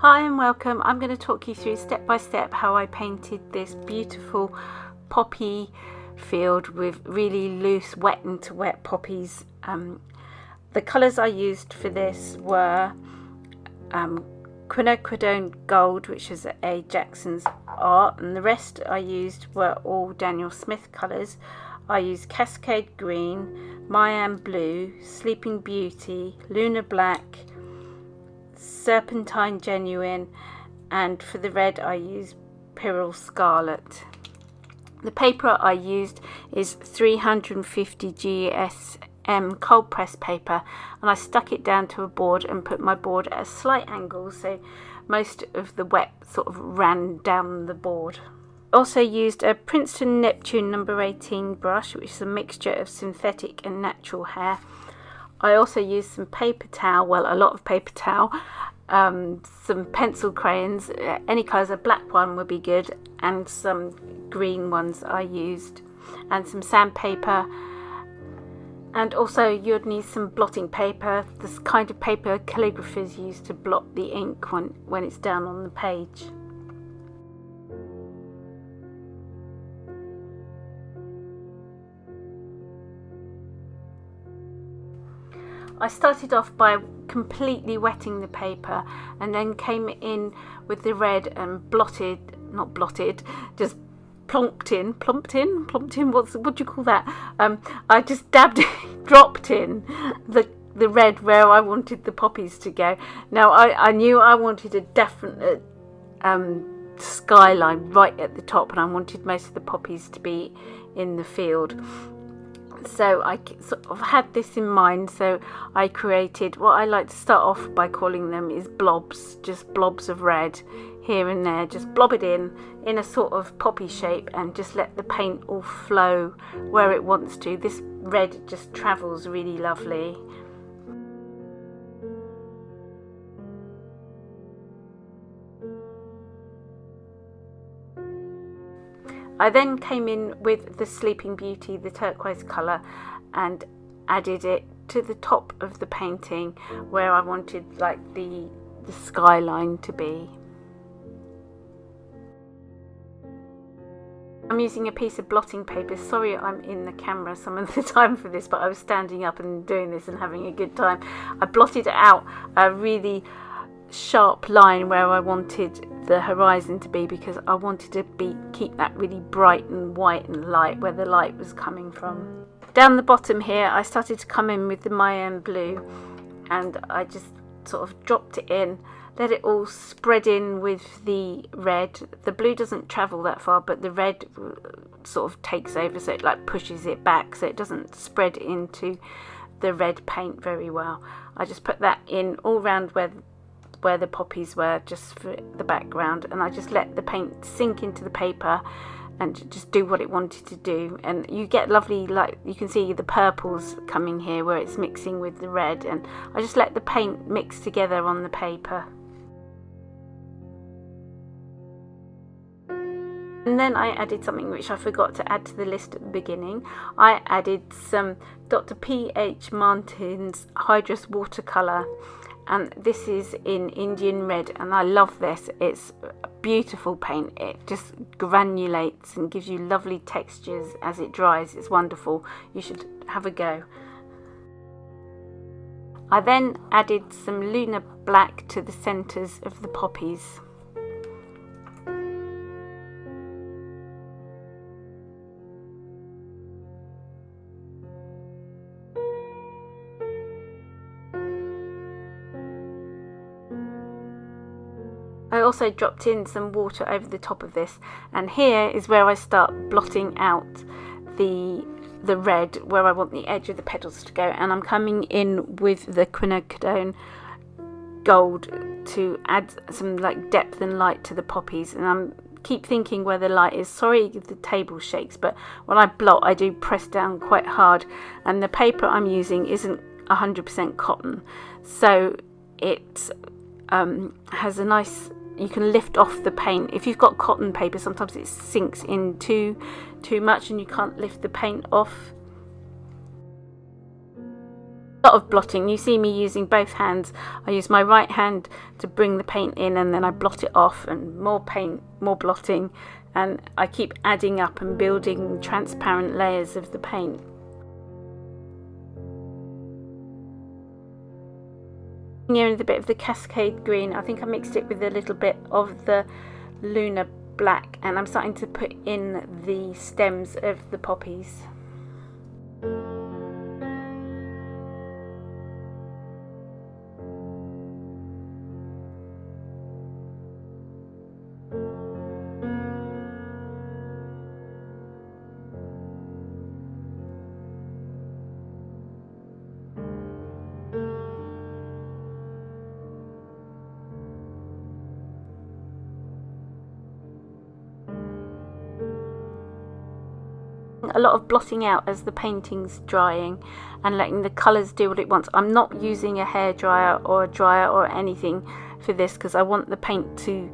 Hi and welcome. I'm going to talk you through step by step how I painted this beautiful poppy field with really loose wet and to wet poppies. The colours I used for this were quinacridone gold, which is a Jackson's art, and the rest I used were all Daniel Smith colours. I used Cascade Green, Mayan Blue, Sleeping Beauty, Lunar Black, Serpentine Genuine, and for the red I used Pyrrole Scarlet. The paper I used is 350 GSM cold press paper, and I stuck it down to a board and put my board at a slight angle so most of the wet sort of ran down the board. Also used a Princeton Neptune number 18 brush, which is a mixture of synthetic and natural hair. I also used some paper towel, well, a lot of paper towel, some pencil crayons, any colours, a black one would be good, and some green ones I used, and some sandpaper, and also you'd need some blotting paper, this kind of paper calligraphers use to blot the ink when it's down on the page. I started off by completely wetting the paper and then came in with the red and just plumped in, what do you call that? I just dropped in the red where I wanted the poppies to go. Now I knew I wanted a definite skyline right at the top, and I wanted most of the poppies to be in the field. So I sort of had this in mind, so I created what I like to start off by calling them is blobs, just blobs of red here and there. Just blob it in a sort of poppy shape and just let the paint all flow where it wants to. This red just travels really lovely. I then came in with the Sleeping Beauty, the turquoise colour, and added it to the top of the painting where I wanted like the skyline to be. I'm using a piece of blotting paper. Sorry I'm in the camera some of the time for this, but I was standing up and doing this and having a good time. I blotted out a really sharp line where I wanted the horizon to be, because I wanted to keep that really bright and white and light where the light was coming from. Down the bottom here I started to come in with the Mayan Blue, and I just sort of dropped it in, let it all spread in with the red. The blue doesn't travel that far, but the red sort of takes over, so it like pushes it back so it doesn't spread into the red paint very well. I just put that in all round where the poppies were, just for the background, and I just let the paint sink into the paper and just do what it wanted to do. And you get lovely, like you can see the purples coming here where it's mixing with the red, and I just let the paint mix together on the paper. And then I added something which I forgot to add to the list at the beginning. I added some Dr. P.H. Martin's Hydrus watercolour, and this is in Indian red, and I love this. It's a beautiful paint. It just granulates and gives you lovely textures as it dries. It's wonderful. You should have a go. I then added some Lunar Black to the centres of the poppies. I also dropped in some water over the top of this, and here is where I start blotting out the red where I want the edge of the petals to go, and I'm coming in with the quinacridone gold to add some like depth and light to the poppies. And I'm keep thinking where the light is. Sorry if the table shakes, but when I blot I do press down quite hard, and the paper I'm using isn't 100% cotton, so it has a nice, you can lift off the paint. If you've got cotton paper, sometimes it sinks in too much and you can't lift the paint off. A lot of blotting. You see me using both hands. I use my right hand to bring the paint in, and then I blot it off, and more paint, more blotting, and I keep adding up and building transparent layers of the paint. Here is a bit of the Cascade green. I think I mixed it with a little bit of the Lunar black, and I'm starting to put in the stems of the poppies. A lot of blotting out as the painting's drying and letting the colours do what it wants. I'm not using a hairdryer or a dryer or anything for this because I want the paint to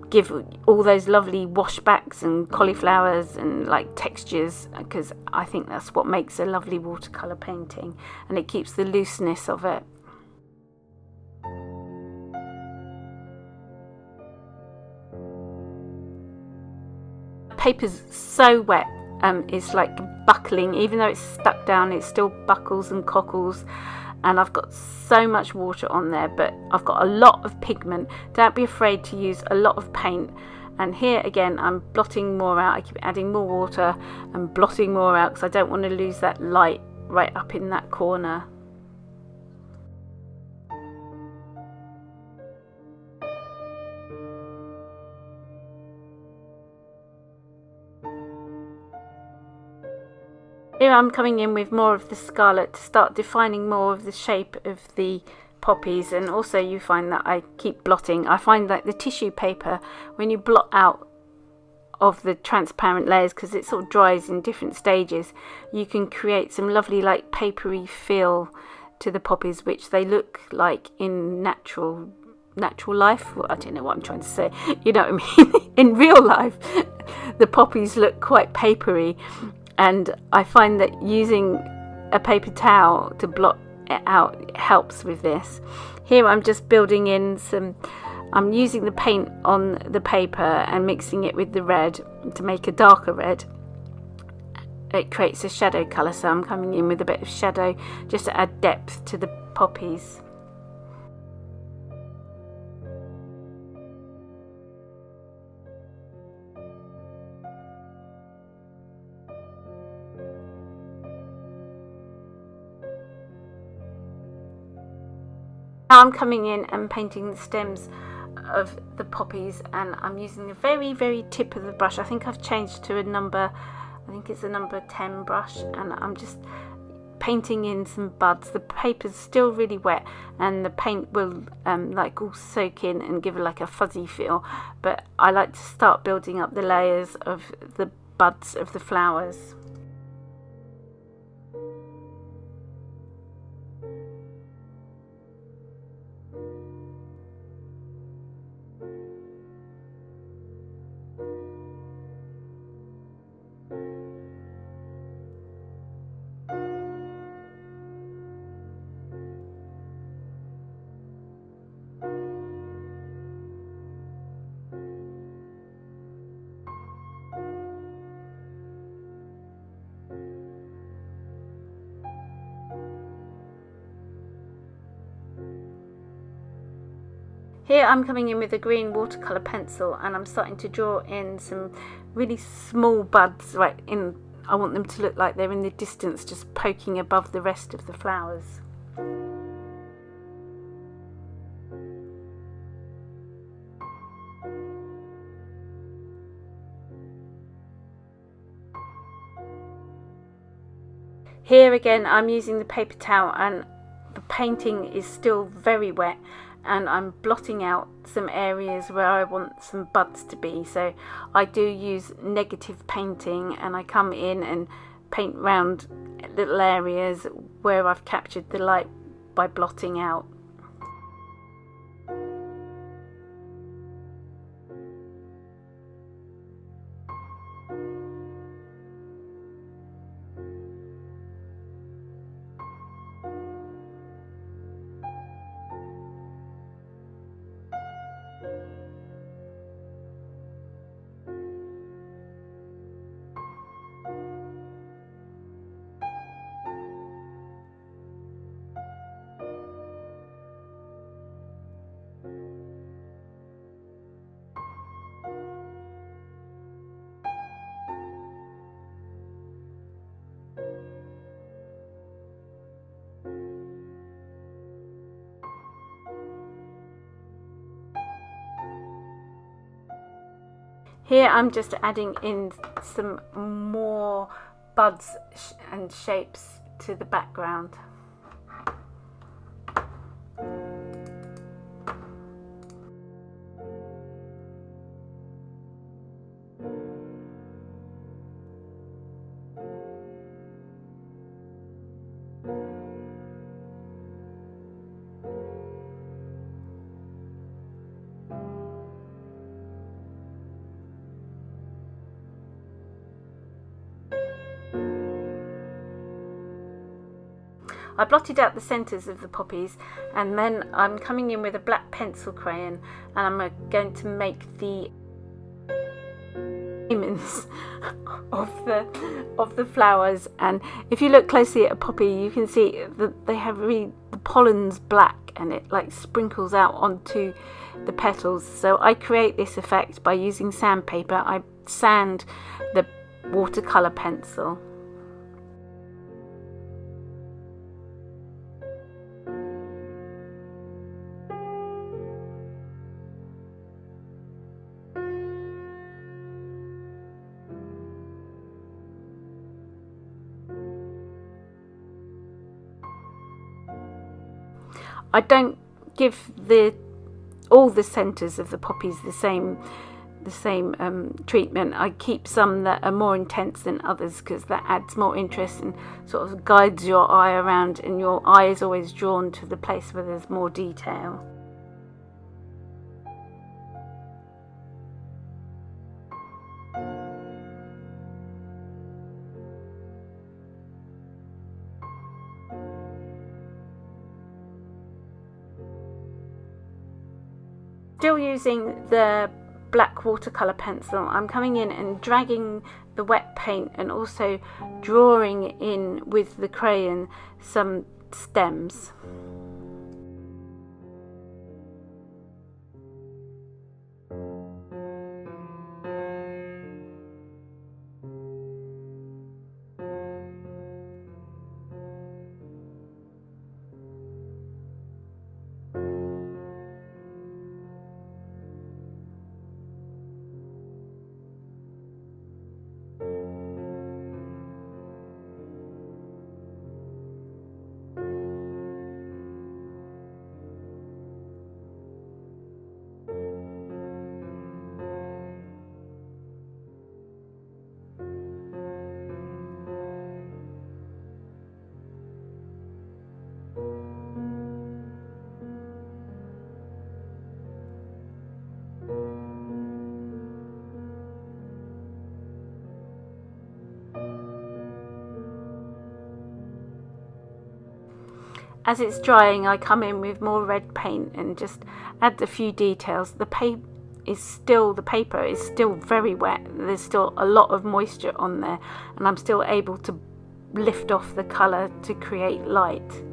give all those lovely washbacks and cauliflowers and like textures, because I think that's what makes a lovely watercolour painting, and it keeps the looseness of it. Paper's so wet. It's like buckling. Even though it's stuck down, it still buckles and cockles, and I've got so much water on there, but I've got a lot of pigment. Don't be afraid to use a lot of paint. And here again, I'm blotting more out. I keep adding more water and blotting more out because I don't want to lose that light right up in that corner. Here I'm coming in with more of the scarlet to start defining more of the shape of the poppies, and also you find that I keep blotting. I find that the tissue paper, when you blot out of the transparent layers, because it sort of dries in different stages, you can create some lovely like papery feel to the poppies, which they look like in natural life. Well, I don't know what I'm trying to say, you know what I mean. In real life the poppies look quite papery, and I find that using a paper towel to blot it out helps with this. Here I'm just building in some, I'm using the paint on the paper and mixing it with the red to make a darker red. It creates a shadow colour, so I'm coming in with a bit of shadow just to add depth to the poppies. Now I'm coming in and painting the stems of the poppies, and I'm using the very tip of the brush. I think I've changed to a number, I think it's a number 10 brush, and I'm just painting in some buds. The paper's still really wet and the paint will like all soak in and give it like a fuzzy feel, but I like to start building up the layers of the buds of the flowers. Here I'm coming in with a green watercolour pencil, and I'm starting to draw in some really small buds right in. I want them to look like they're in the distance, just poking above the rest of the flowers. Here again I'm using the paper towel, and the painting is still very wet, and I'm blotting out some areas where I want some buds to be. So I do use negative painting, and I come in and paint round little areas where I've captured the light by blotting out. Here I'm just adding in some more buds and shapes to the background. I blotted out the centres of the poppies, and then I'm coming in with a black pencil crayon and I'm going to make the diamonds of the flowers. And if you look closely at a poppy, you can see that they have the pollen's black and it like sprinkles out onto the petals. So I create this effect by using sandpaper. I sand the watercolour pencil. I don't give all the centres of the poppies the same treatment. I keep some that are more intense than others because that adds more interest and sort of guides your eye around, and your eye is always drawn to the place where there's more detail. Still using the black watercolour pencil, I'm coming in and dragging the wet paint and also drawing in with the crayon some stems. As it's drying, I come in with more red paint and just add a few details. The paper is still very wet. There's still a lot of moisture on there, and I'm still able to lift off the colour to create light.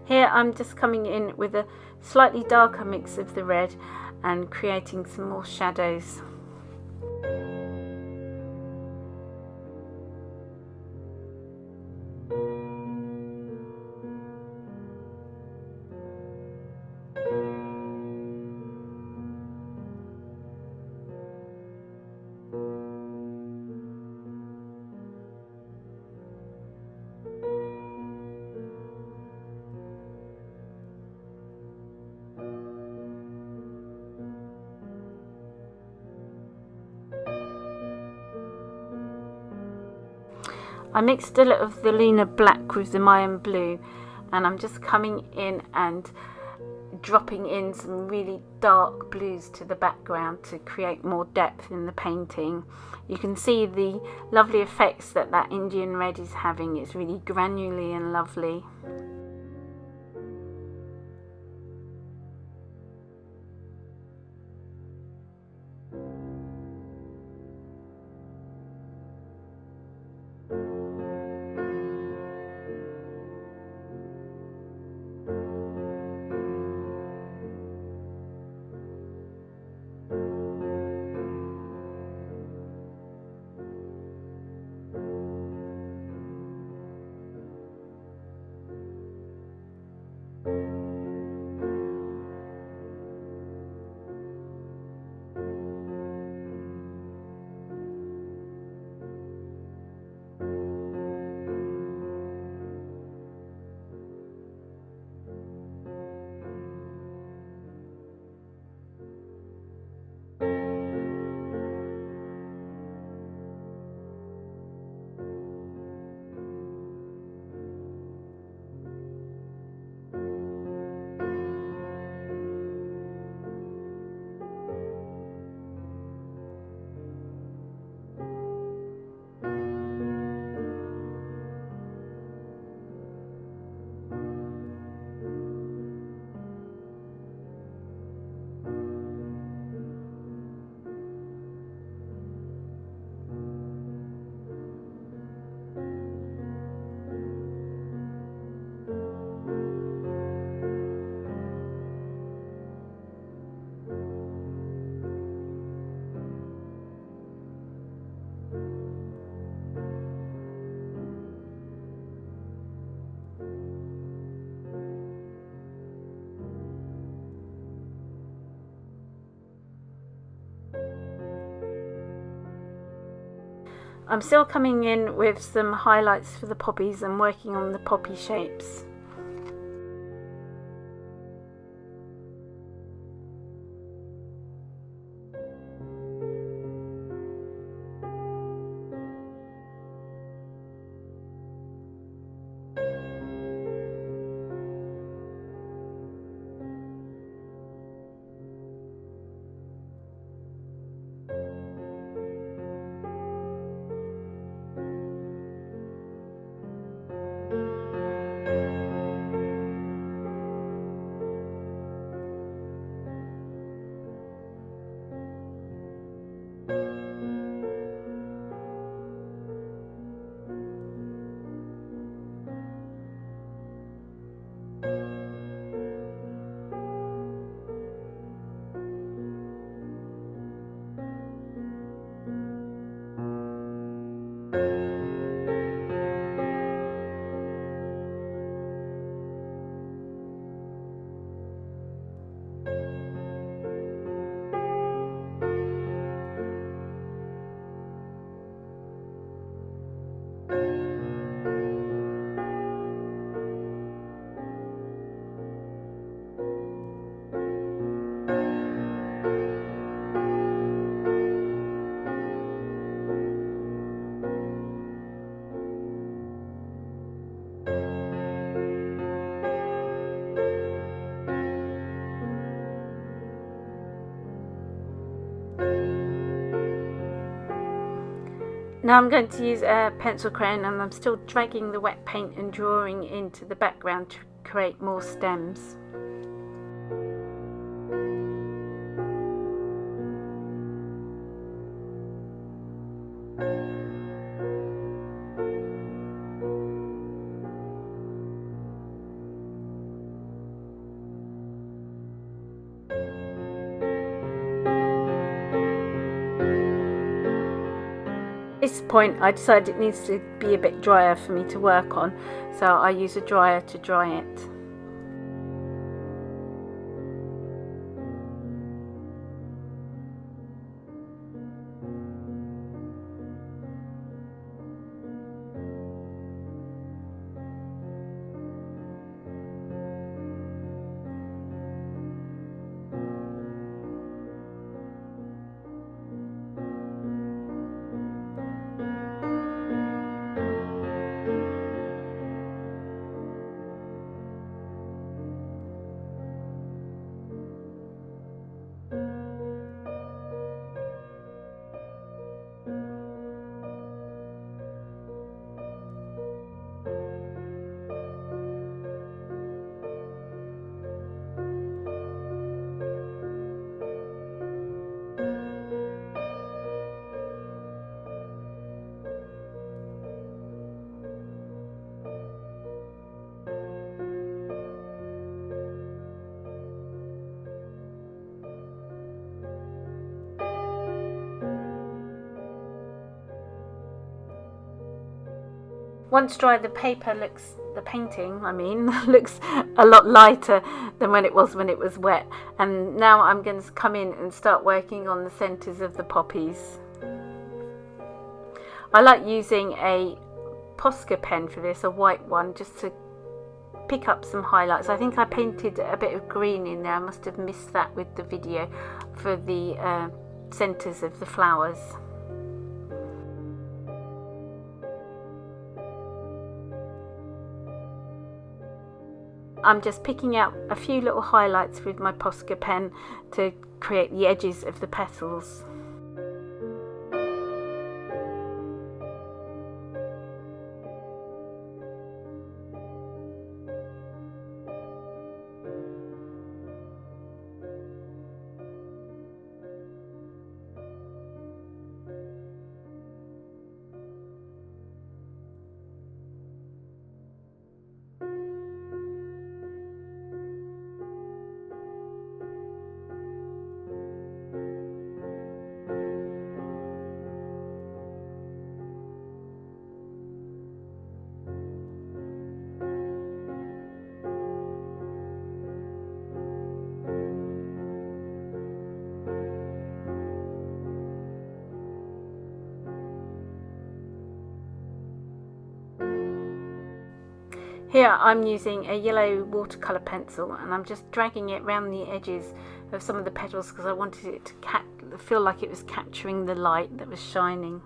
Here I'm just coming in with a slightly darker mix of the red and creating some more shadows. I mixed a little of the Luna black with the Mayan blue, and I'm just coming in and dropping in some really dark blues to the background to create more depth in the painting. You can see the lovely effects that Indian red is having. It's really granularly and lovely. I'm still coming in with some highlights for the poppies and working on the poppy shapes. Now I'm going to use a pencil crayon, and I'm still dragging the wet paint and drawing into the background to create more stems. At this point I decided it needs to be a bit drier for me to work on, so I use a dryer to dry it. Once dry, the painting looks a lot lighter than when it was wet. And now I'm going to come in and start working on the centres of the poppies. I like using a Posca pen for this, a white one, just to pick up some highlights. I think I painted a bit of green in there. I must have missed that with the video for the centres of the flowers. I'm just picking out a few little highlights with my Posca pen to create the edges of the petals. Here I'm using a yellow watercolour pencil and I'm just dragging it around the edges of some of the petals because I wanted it to feel like it was capturing the light that was shining.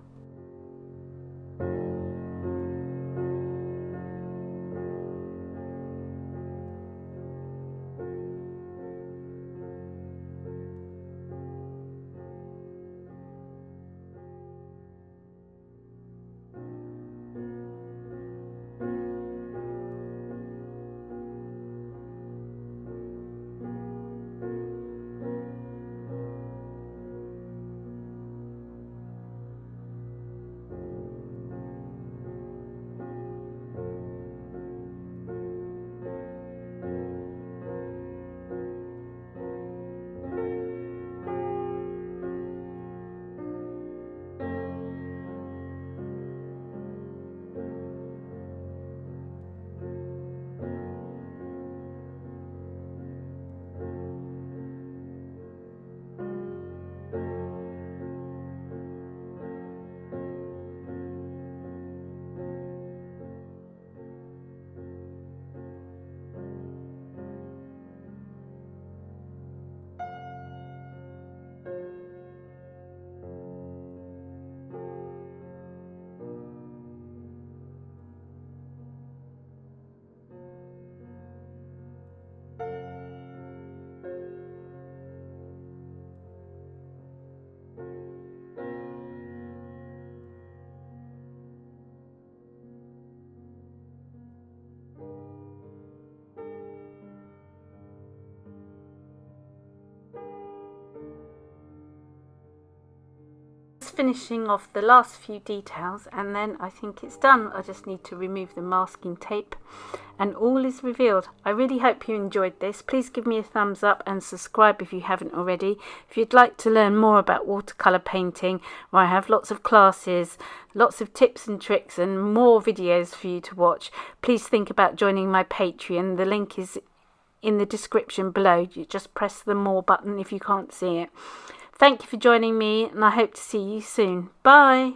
Finishing off the last few details and then I think it's done. I just need to remove the masking tape and all is revealed. I really hope you enjoyed this. Please give me a thumbs up and subscribe if you haven't already. If you'd like to learn more about watercolour painting, where I have lots of classes, lots of tips and tricks and more videos for you to watch, please think about joining my Patreon. The link is in the description below. You just press the more button if you can't see it. Thank you for joining me and I hope to see you soon. Bye.